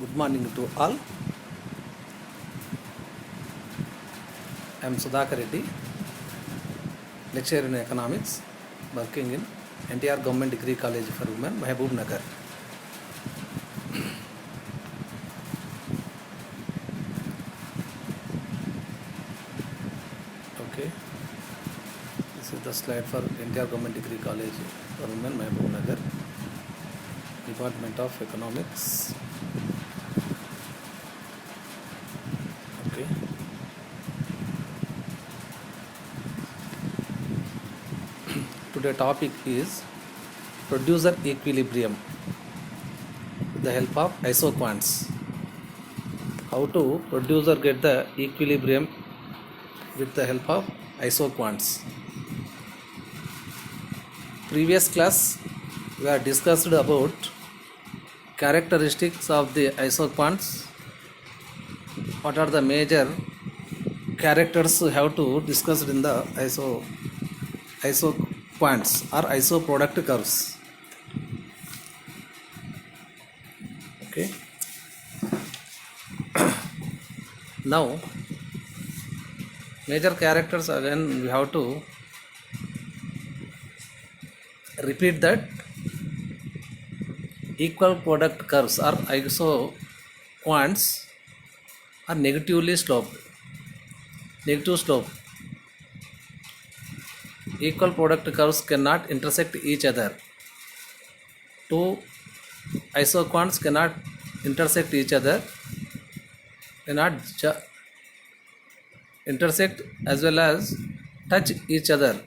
Good morning to all. I am Sudhakar Reddy, lecturer in economics, working in NTR Government Degree College for Women, Mahbub Nagar. Okay, this is the slide for NTR Government Degree College for Women, Mahbub Nagar, Department of Economics. Okay. Today topic is producer equilibrium with the help of isoquants. How to producer get the equilibrium with the help of isoquants. Previous class we have discussed about characteristics of the isoquants. What are the major characters we have to discuss in the isoquants or isoproduct curves. Okay. Now major characters, again we have to repeat that. Equal product curves or isoquants are negative slope. Equal product curves cannot intersect each other. Two isoquants cannot intersect each other, cannot intersect as well as touch each other.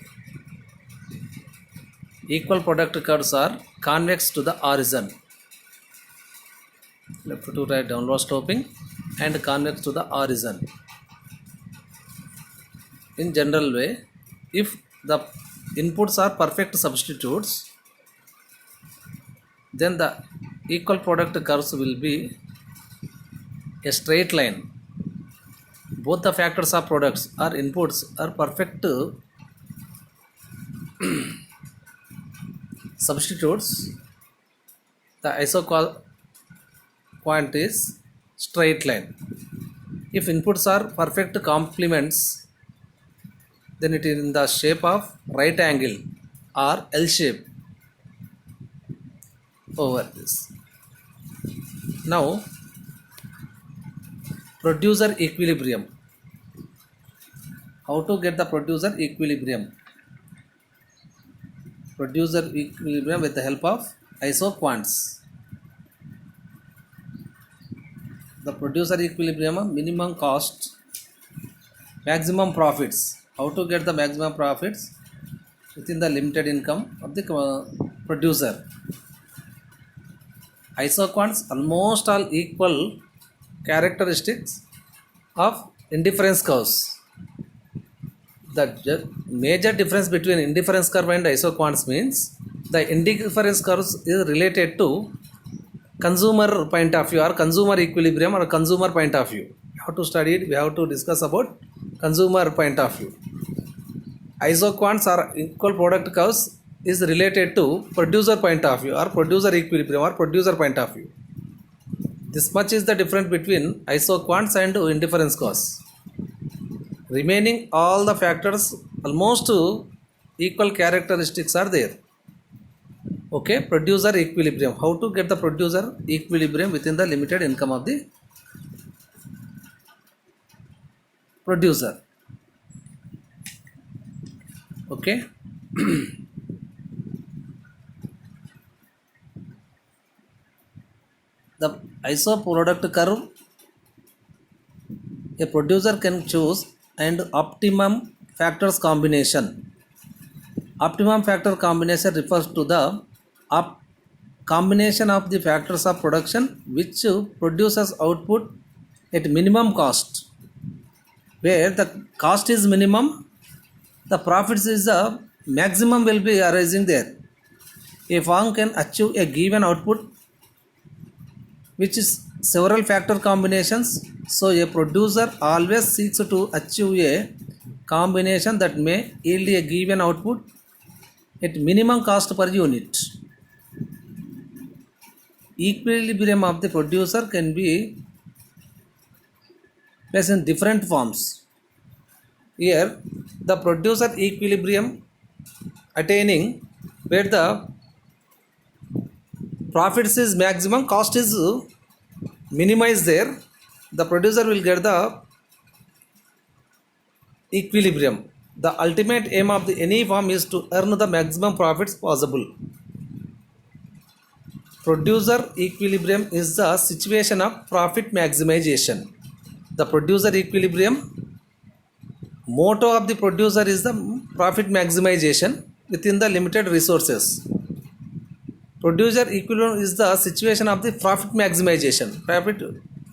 Equal product curves are convex to the origin, left to right downward sloping and convex to the origin. In general way, if the inputs are perfect substitutes, then the equal product curves will be a straight line. Both the factors of products or inputs are perfect substitutes. The isoquant is straight line. If inputs are perfect complements, then it is in the shape of right angle or L shape over this. Now producer equilibrium. How to get the producer equilibrium? Producer equilibrium with the help of isoquants. The producer equilibrium, minimum cost, maximum profits. How to get the maximum profits within the limited income of the producer? Isoquants almost all equal characteristics of indifference curves. The major difference between indifference curve and isoquants means the indifference curves is related to consumer point of view or consumer equilibrium or consumer point of view. We have to study it, we have to discuss about consumer point of view. Isoquants or equal product curves is related to producer point of view or producer equilibrium or producer point of view. This much is the difference between isoquants and indifference curves. Remaining all the factors almost equal characteristics are there. Okay, producer equilibrium. How to get the producer equilibrium within the limited income of the producer? Okay. The isoproduct curve, a producer can choose and optimum factors combination. Optimum factor combination refers to the combination of the factors of production which produces output at minimum cost. Where the cost is minimum, the profits is the maximum will be arising there. A firm can achieve a given output which is several factor combinations. So a producer always seeks to achieve a combination that may yield a given output at minimum cost per unit. equilibrium of the producer can be placed in different forms. Here the producer equilibrium attaining where the profits is maximum, cost is minimized, there the producer will get the equilibrium. The ultimate aim of the any firm is to earn the maximum profits possible. Producer equilibrium is the situation of profit maximization. The producer equilibrium motto of the producer is the profit maximization within the limited resources. Producer equilibrium is the situation of the profit maximization. Profit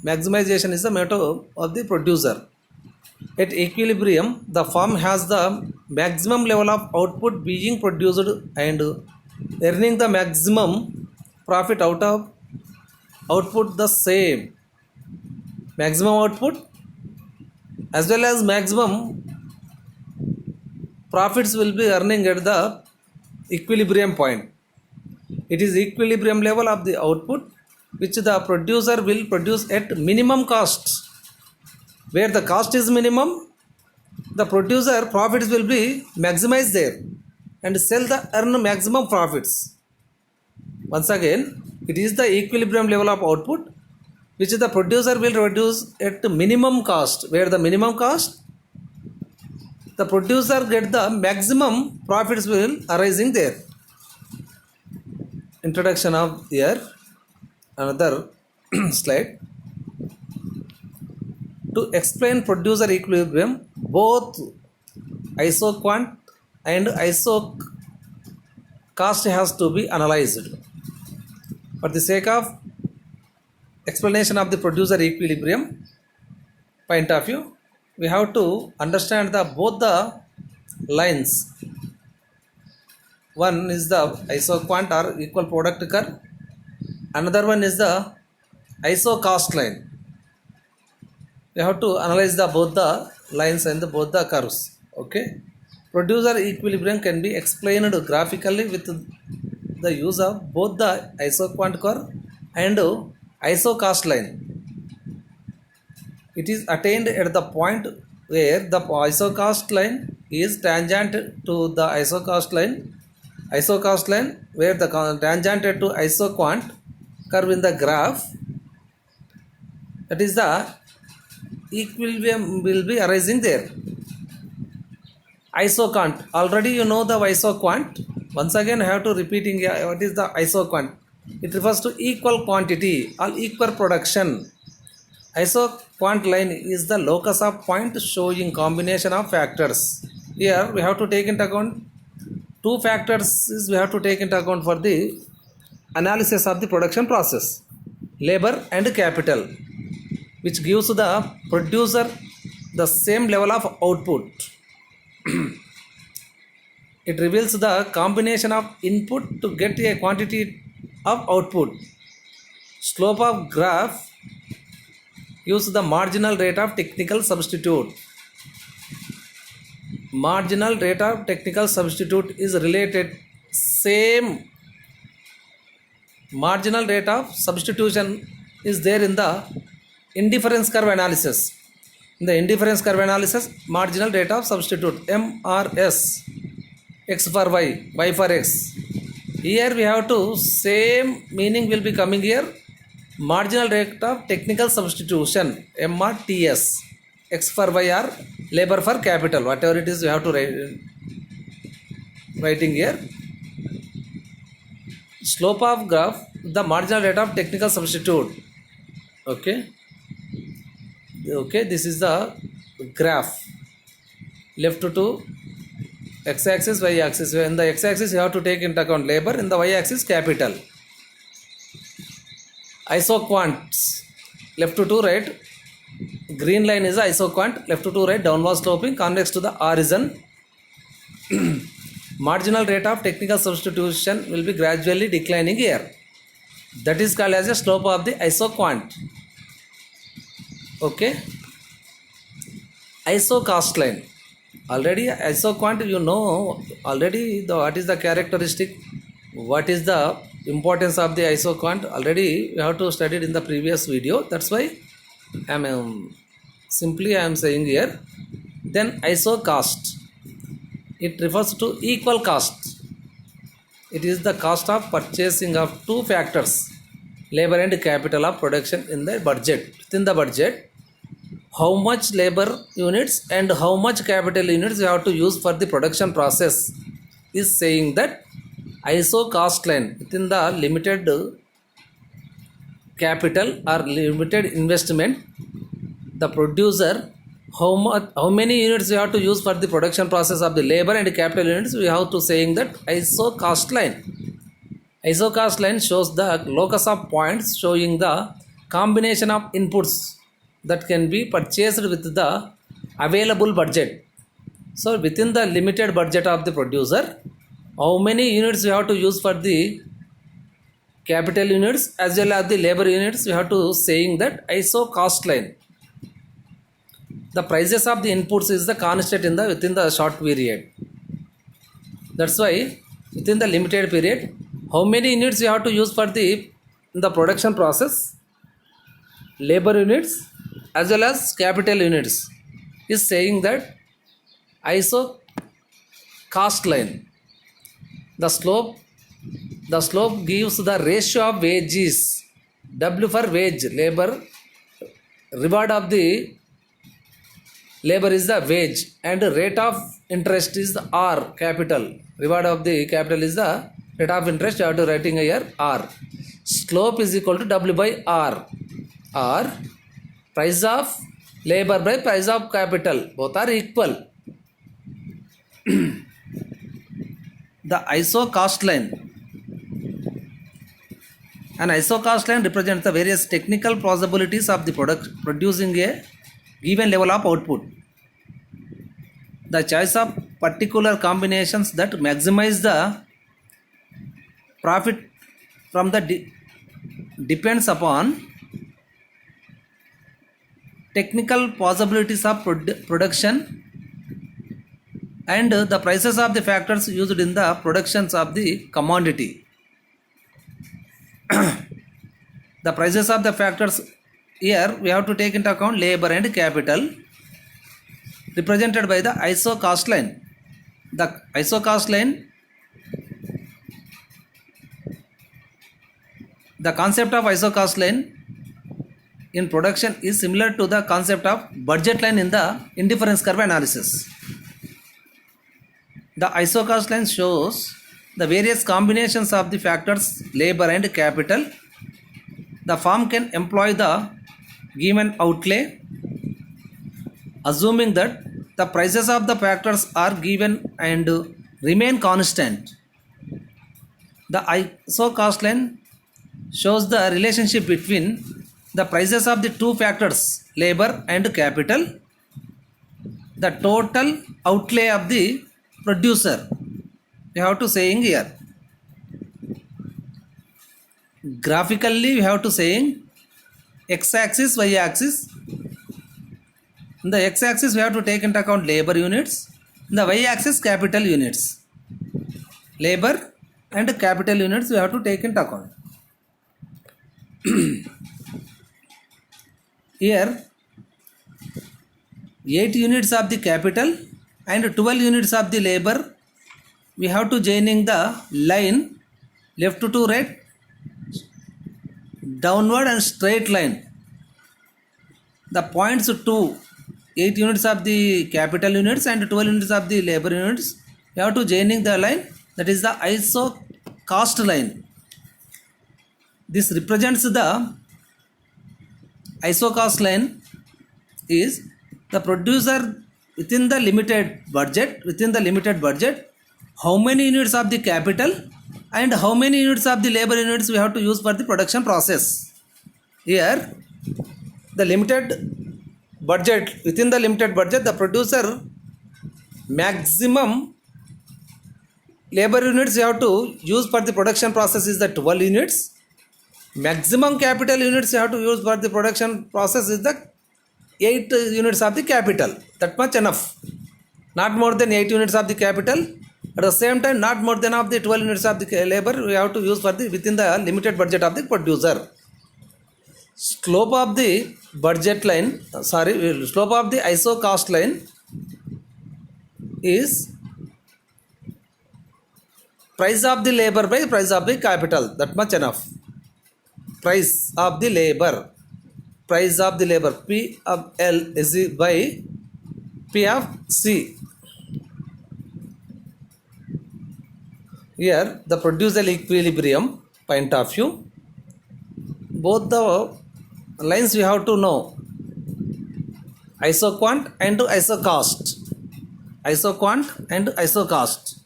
maximization is the motto of the producer. At equilibrium, the firm has the maximum level of output being produced and earning the maximum profit out of output the same. Maximum output as well as maximum profits will be earning at the equilibrium point. It is equilibrium level of the output which the producer will produce at minimum cost. Where the cost is minimum, the producer profits will be maximized there and sell the earn maximum profits. Once again, it is the equilibrium level of output which the producer will reduce at minimum cost. Where the minimum cost, the producer get the maximum profits will arising there. Introduction of here another slide. To explain producer equilibrium, both isoquant and isocost has to be analyzed. For the sake of explanation of the producer equilibrium point of view, we have to understand the both the lines. One is the isoquant or equal product curve. Another one is the isocost line. We have to analyze the both the lines and the both the curves. Okay. Producer equilibrium can be explained graphically with the use of both the isoquant curve and isocost line. It is attained at the point where the isocost line is tangent to the isocost line. Isocost line where the tangent to isoquant curve in the graph, that is the equilibrium will be arising there. Isoquant, already you know the isoquant. Once again I have to repeating what is the isoquant. It refers to equal quantity or equal production. Isoquant line is the locus of point showing combination of factors. Here we have to take into account two factors we have to take into account for the analysis of the production process: labor and capital, which gives the producer the same level of output. It reveals the combination of input to get a quantity of output. Slope of graph gives the marginal rate of technical substitute. Marginal rate of technical substitute is related same marginal rate of substitution is there in the indifference curve analysis. In the indifference curve analysis, marginal rate of substitute MRS, x for y, y for x. Here we have to same meaning will be coming here. Marginal rate of technical substitution MRTS, x for y or labor for capital, whatever it is you have to writing here. Slope of graph, the marginal rate of technical substitute. Okay, this is the graph. Left to x-axis, y-axis. In the x-axis you have to take into account labor, in the y-axis capital. Isoquants, left to right. Green line is isoquant, left to right, downward sloping, convex to the horizon. Marginal rate of technical substitution will be gradually declining here. That is called as a slope of the isoquant. Okay. Isocost line. Already isoquant you know already what is the characteristic, what is the importance of the isoquant already we have to studied in the previous video. That's why I am simply I am saying here. Then iso cost. It refers to equal cost. It is the cost of purchasing of two factors, labor and capital of production in the budget. Within the budget, how much labor units and how much capital units you have to use for the production process is saying that ISO cost line within the limited capital or limited investment, the producer how many units you have to use for the production process of the labor and capital units, we have to saying that ISO cost line. ISO cost line shows the locus of points showing the combination of inputs that can be purchased with the available budget. So within the limited budget of the producer, how many units you have to use for the capital units as well as the labor units, we have to saying that ISO cost line. The prices of the inputs is the constant in the within the short period. That's why within the limited period, how many units you have to use for the in the production process, labor units as well as capital units is saying that ISO cost line. The slope gives the ratio of wages. W for wage, labor, reward of the labor is the wage, and rate of interest is the R, capital. Reward of the capital is the rate of interest. You have to writing here R. Slope is equal to W by R. R, price of labor by price of capital. Both are equal. The ISO cost line. An ISO cost line represents the various technical possibilities of the product producing a given level of output. The choice of particular combinations that maximize the profit from the depends upon technical possibilities of production and the prices of the factors used in the productions of the commodity. The prices of the factors here we have to take into account labor and capital represented by the ISO cost line. The ISO cost line, the concept of ISO cost line in production is similar to the concept of budget line in the indifference curve analysis. The ISO cost line shows the various combinations of the factors labor and capital. The firm can employ the given outlay assuming that the prices of the factors are given and remain constant. The ISO cost line shows the relationship between the prices of the two factors labor and capital, the total outlay of the producer. We have to saying here graphically we have to saying x-axis, y-axis. In the x-axis we have to take into account labor units, in the y-axis capital units. Labor and capital units we have to take into account. Here 8 units of the capital and 12 units of the labor we have to joining the line left to right, downward and straight line. The points to 8 units of the capital units and 12 units of the labor units you have to joining the line, that is the ISO cost line. This represents the ISO cost line is the producer within the limited budget, how many units of the capital and how many units of the labor units we have to use for the production process. Here the limited budget, within the limited budget the producer maximum labor units you have to use for the production process is the 12 units. Maximum capital units you have to use for the production process is the 8 units of the capital. That much enough. Not more than 8 units of the capital At the same time, not more than of the 12 units of the labor we have to use for the within the limited budget of the producer. Slope of the budget line, slope of the ISO cost line is price of the labor by price of the capital. That much enough. Price of the labor. Price of the labor. P of L is by P of C. Here the producer equilibrium point of view. Both the lines we have to know. Isoquant and isocost. Isoquant and isocost.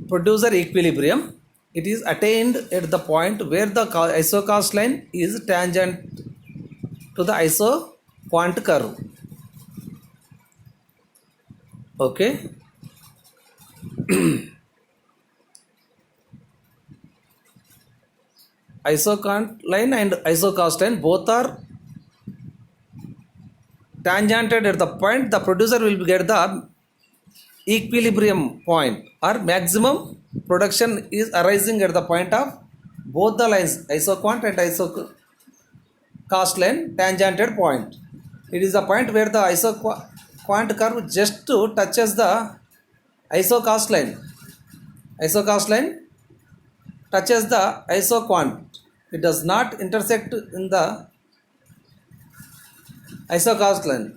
Producer equilibrium, it is attained at the point where the isocost line is tangent to the isoquant curve. Okay. Isoquant line and isocost line both are tangented at the point the producer will get the equilibrium point or maximum production is arising at the point of both the lines isoquant and isocost line tangented point. It is the point where the isoquant curve just touches the isocost line. Isocost line touches the isoquant. It does not intersect in the isocost line.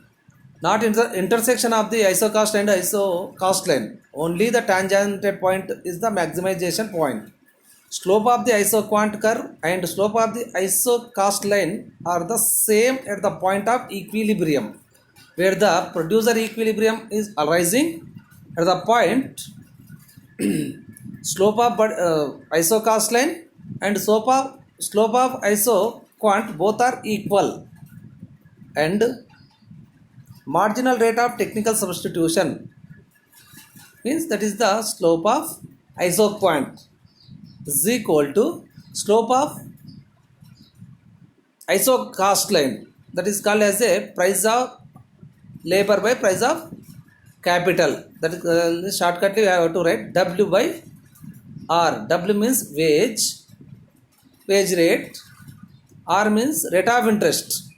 Not in the intersection of the isocost and isocost line. Only the tangented point is the maximization point. Slope of the isoquant curve and slope of the isocost line are the same at the point of equilibrium, where the producer equilibrium is arising. At the point, slope of isocost line and slope of isoquant both are equal, and marginal rate of technical substitution means that is the slope of isoquant is equal to slope of isocost line, that is called as a price of labor by price of capital. That is shortcutly we have to write W by R. W means wage rate, R means rate of interest.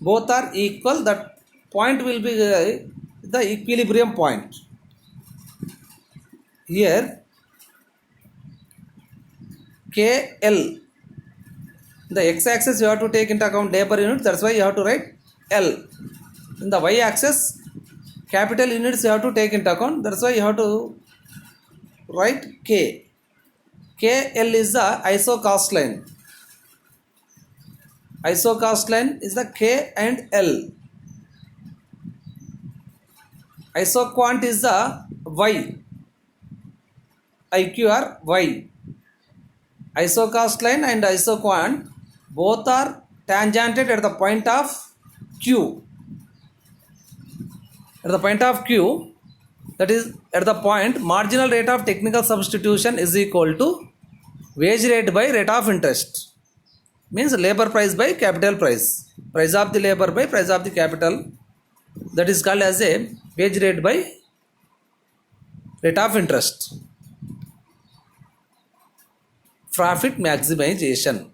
Both are equal. That point will be the equilibrium point. Here KL, the x-axis you have to take into account labor unit, that's why you have to write L. In the y-axis capital units you have to take into account, that's why you have to write K. KL is the isocost line. Isocost line is the K and L. Isoquant is the Y. IQR Y. Isocost line and isoquant both are tangented at the point of Q. At the point of Q, that is at the point marginal rate of technical substitution is equal to wage rate by rate of interest. Means labor price by capital price. Price of the labor by price of the capital. That is called as a wage rate by rate of interest. Profit maximization.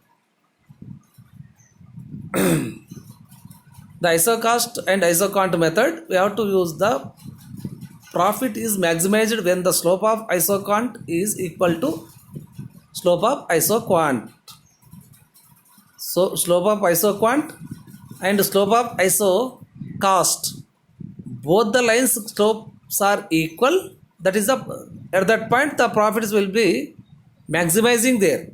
The isocost and isoquant method, we have to use the profit is maximized when the slope of isoquant is equal to slope of isoquant. So slope of isoquant and slope of isocost, both the lines slopes are equal. That is at that point the profits will be maximizing there.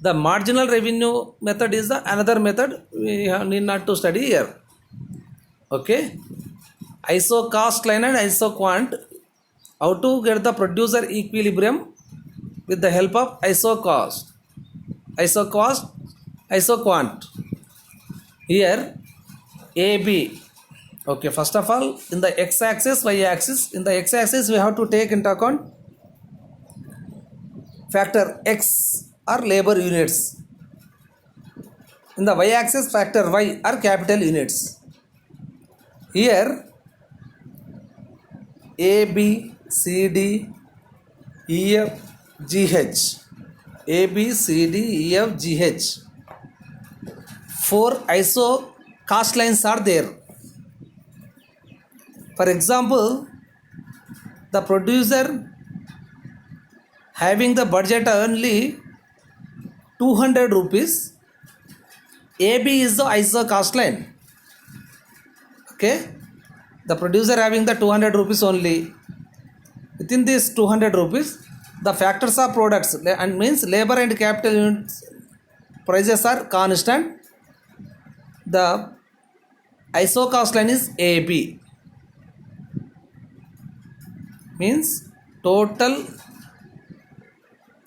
The marginal revenue method is the another method we need not to study here. Okay. Isocost line and isoquant, how to get the producer equilibrium with the help of isocost, isoquant. Here AB. Okay, first of all, in the x-axis, y-axis, in the x-axis we have to take into account factor X or labor units. In the y-axis, factor y are capital units. Here A, B, C, D, E, F, G, H. A, B, C, D, E, F, G, H. 4 ISO cost lines are there. For example, the producer having the budget only 200 rupees. AB is the ISO cost line. Okay, the producer having the 200 rupees only. Within this 200 rupees, the factors of products and means labor and capital units prices are constant. The ISO cost line is AB. Means total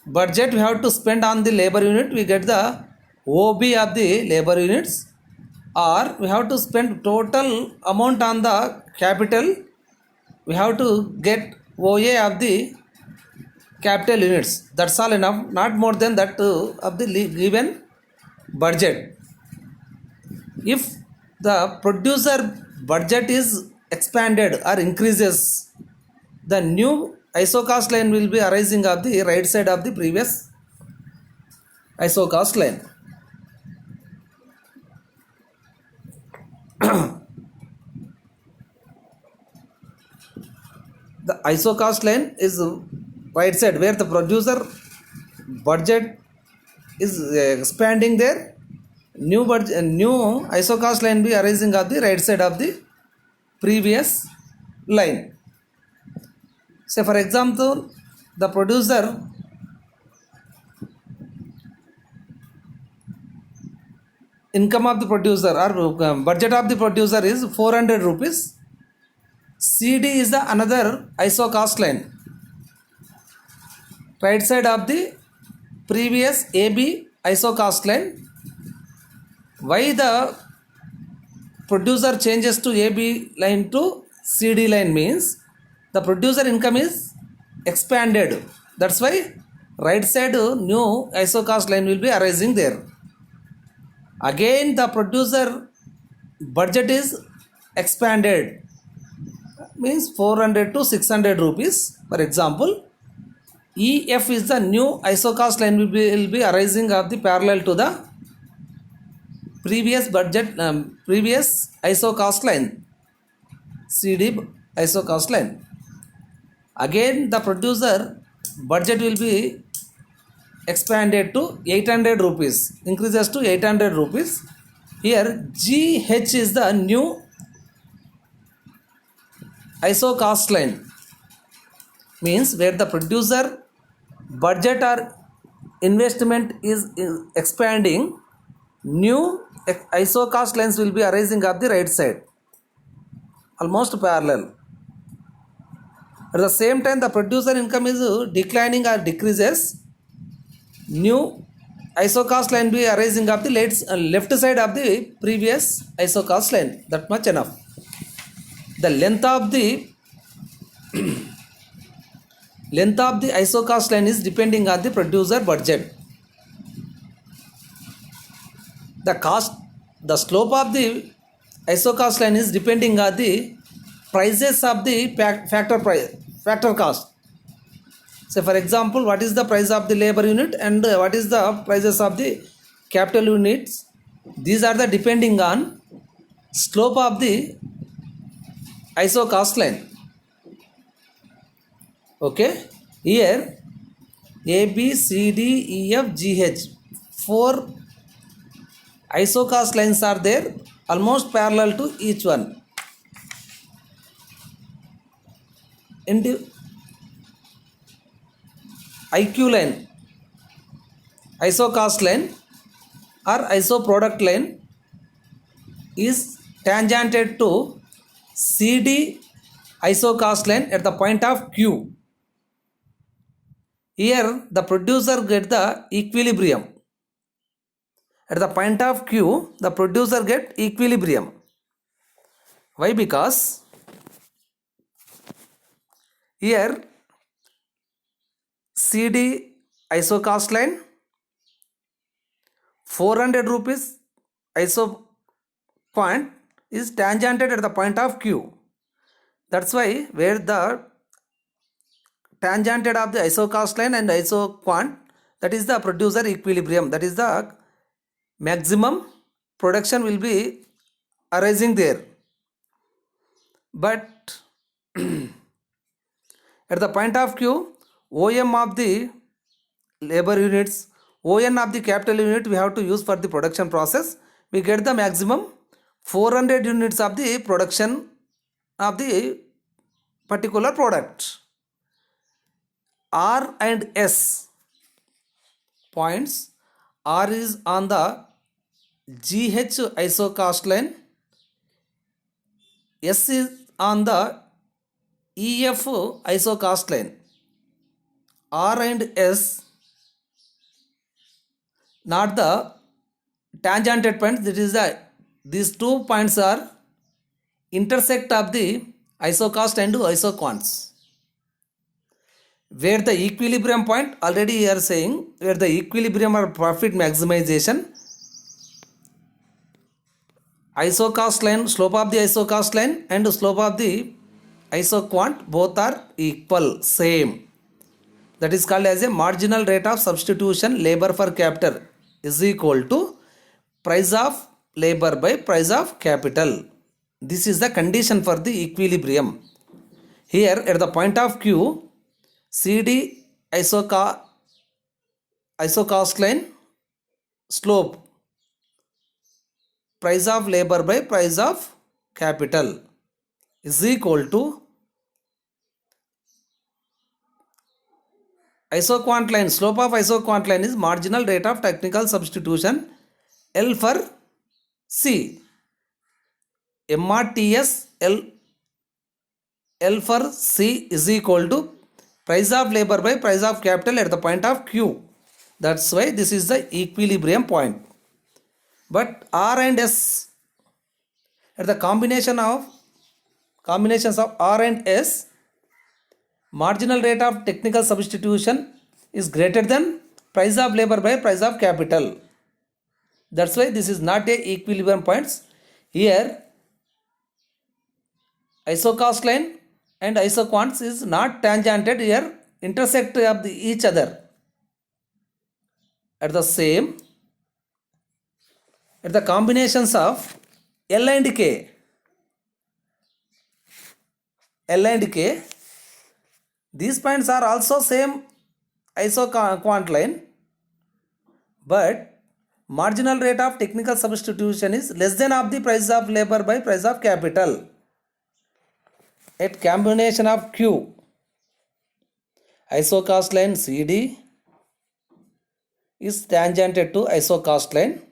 budget we have to spend on the labor unit, we get the OB of the labor units, or we have to spend total amount on the capital, we have to get OA of the capital units. That's all enough, not more than that of the given budget. If the producer budget is expanded or increases, the new ISO cost line will be arising of the right side of the previous ISO cost line. The ISO cost line is right side where the producer budget is expanding there. New ISO cost line be arising of the right side of the previous line. Say for example, the producer income of the producer or budget of the producer is 400 rupees. CD is the another ISO cost line. Right side of the previous AB ISO cost line. Why the producer changes to AB line to CD line means the producer income is expanded. That's why right side new ISO cost line will be arising there. Again the producer budget is expanded, means 400 to 600 rupees. For example, EF is the new ISO cost line will be arising of the parallel to the previous budget previous ISO cost line, CD ISO cost line. Again the producer budget will be expanded to 800 rupees, increases to 800 rupees. Here GH is the new ISO cost line, means where the producer budget or investment is expanding, new ISO cost lines will be arising of the right side, almost parallel. At the same time the producer income is declining or decreases, new ISO cost line be arising of the left side of the previous ISO cost line. That much enough. The length of the ISO cost line is depending on the producer budget. The slope of the ISO cost line is depending on the prices of the factor cost. So for example, what is the price of the labor unit and what is the prices of the capital units? These are the depending on slope of the ISO cost line. Okay, here A, B, C, D, E, F, G, H, 4 ISO cost lines are there, almost parallel to each one. In the IQ line, ISO cost line or ISO product line is tangented to CD ISO cost line at the point of Q. Here the producer get the equilibrium. At the point of Q, the producer get equilibrium. Why? Because here CD ISO cost line 400 rupees isoquant is tangented at the point of Q. That's why where the tangented of the isocast line and isoquant, that is the producer equilibrium, that is the maximum production will be arising there. But at the point of Q, OM of the labor units, ON of the capital unit we have to use for the production process. We get the maximum 400 units of the production of the particular product. R and S points. R is on the GH isocast line. S is on the EF isocast line. R and S not the tangented points. That is the these 2 points are intersect of the isocast and isoquants. Where the equilibrium point, already we are saying where the equilibrium or profit maximization, isocast line, slope of the isocast line and slope of the isoquant both are equal, same. That is called as a marginal rate of substitution labor for capital is equal to price of labor by price of capital. This is the condition for the equilibrium. Here at the point of Q, CD isocast line slope price of labor by price of capital is equal to isoquant line, slope of isoquant line is marginal rate of technical substitution L for C. MRTS L for C is equal to price of labor by price of capital at the point of Q. That's why this is the equilibrium point. But R and S, at the combinations of R and S, marginal rate of technical substitution is greater than price of labor by price of capital. That's why this is not a equilibrium points. Here isocast line and isoquants is not tangented, here intersect of each other. At the same, at the combinations of L and K, these points are also same isoquant line, but marginal rate of technical substitution is less than of the price of labor by price of capital. At combination of Q, isocast line CD is tangented to isocast line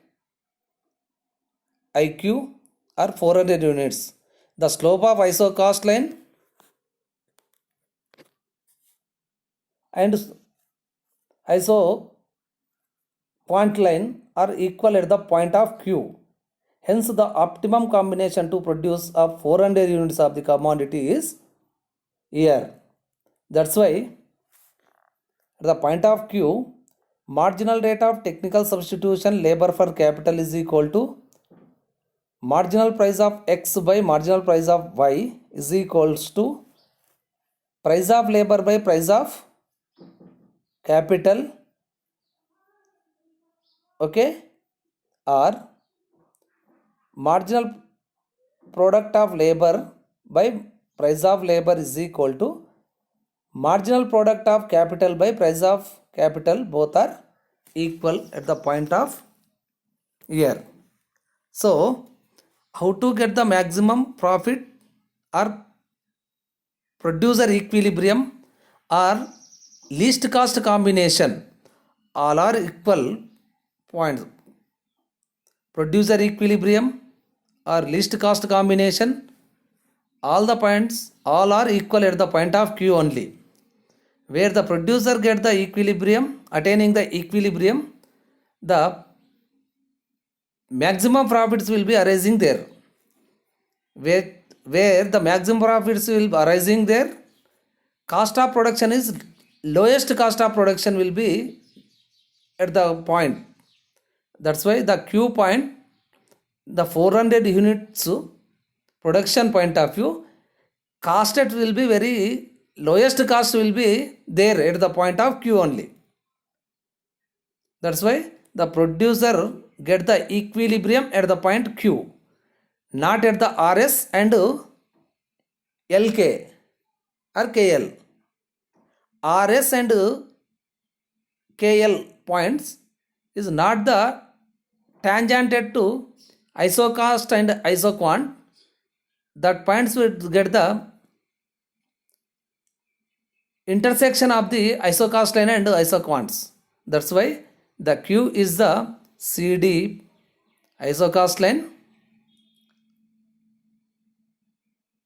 IQ or 400 units. The slope of isocast line and isoquant line are equal at the point of Q. Hence, the optimum combination to produce of 400 units of the commodity is here. That's why at the point of Q, marginal rate of technical substitution labor for capital is equal to marginal price of X by marginal price of Y is equals to price of labor by price of capital, okay, or marginal product of labor by price of labor is equal to marginal product of capital by price of capital, both are equal at the point of here. So how to get the maximum profit or producer equilibrium or least cost combination, all are equal points. Producer equilibrium or least cost combination, all the points all are equal at the point of Q only. Where the producer get the equilibrium, attaining the equilibrium, the maximum profits will be arising there. Where the maximum profits will be arising there, cost of production is lowest cost of production will be at the point. That's why the Q point the 400 units production point of view, cost it will be very lowest cost will be there at the point of Q only. That's why the producer get the equilibrium at the point Q, not at the RS and LK or KL. RS and KL points is not the tangented to isocost and isoquant. That points will get the intersection of the isocost line and isoquants. That's why the Q is the CD isocost line,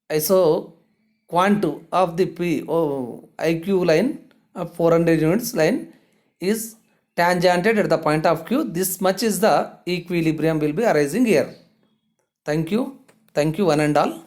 isoquant of the IQ line of 400 units line is tangented at the point of Q. This much is the equilibrium will be arising here. Thank you one and all.